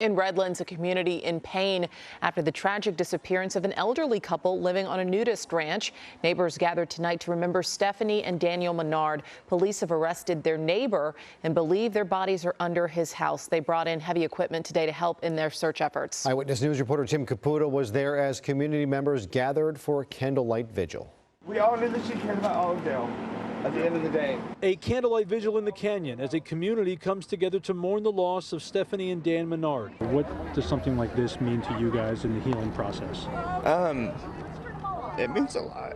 In Redlands, a community in pain after the tragic disappearance of an elderly couple living on a nudist ranch. Neighbors gathered tonight to remember Stephanie and Daniel Menard. Police have arrested their neighbor and believe their bodies are under his house. They brought in heavy equipment today to help in their search efforts. Eyewitness News reporter Tim Caputo was there as community members gathered for a candlelight vigil. We all knew that she cared about Olivedale. At the end of the day. A candlelight vigil in the canyon as a community comes together to mourn the loss of Stephanie and Dan Menard. What does something like this mean to you guys in the healing process? It means a lot.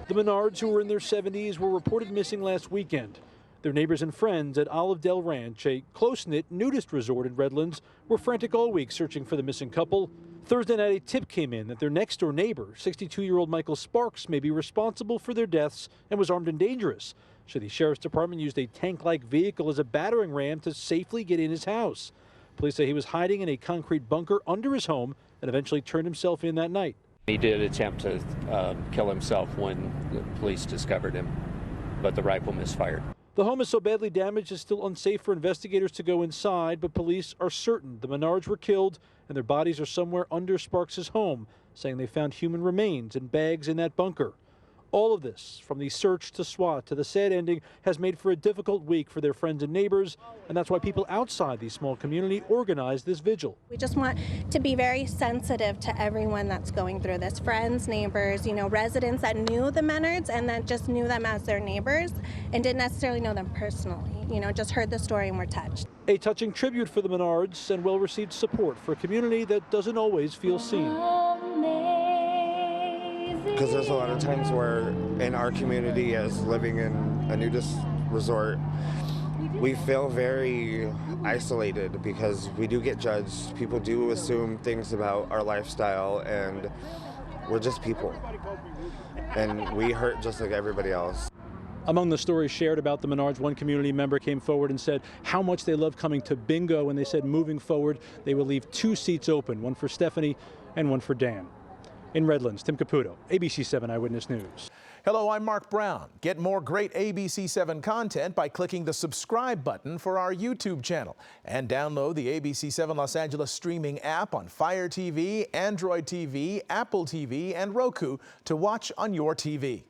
The Menards, who were in their 70s, were reported missing last weekend. Their neighbors and friends at Olivedale Ranch, a close-knit nudist resort in Redlands, were frantic all week searching for the missing couple. Thursday night, a tip came in that their next-door neighbor, 62-year-old Michael Sparks, may be responsible for their deaths and was armed and dangerous. So the sheriff's department used a tank-like vehicle as a battering ram to safely get in his house. Police say he was hiding in a concrete bunker under his home and eventually turned himself in that night. He did attempt to kill himself when the police discovered him, but the rifle misfired. The home is so badly damaged it's still unsafe for investigators to go inside, but police are certain the Menards were killed and their bodies are somewhere under Sparks' home, saying they found human remains in bags in that bunker. All of this, from the search to SWAT to the sad ending, has made for a difficult week for their friends and neighbors, and that's why people outside the small community organized this vigil. We just want to be very sensitive to everyone that's going through this. Friends, neighbors, residents that knew the Menards and that just knew them as their neighbors and didn't necessarily know them personally. Just heard the story and were touched. A touching tribute for the Menards and well-received support for a community that doesn't always feel seen. Because there's a lot of times where in our community, as living in a nudist resort, we feel very isolated because we do get judged. People do assume things about our lifestyle, and we're just people. And we hurt just like everybody else. Among the stories shared about the Menards, one community member came forward and said how much they love coming to bingo, and they said moving forward they will leave 2 seats open, one for Stephanie and one for Dan. In Redlands, Tim Caputo, ABC 7 Eyewitness News. Hello, I'm Mark Brown. Get more great ABC 7 content by clicking the subscribe button for our YouTube channel and download the ABC 7 Los Angeles streaming app on Fire TV, Android TV, Apple TV, and Roku to watch on your TV.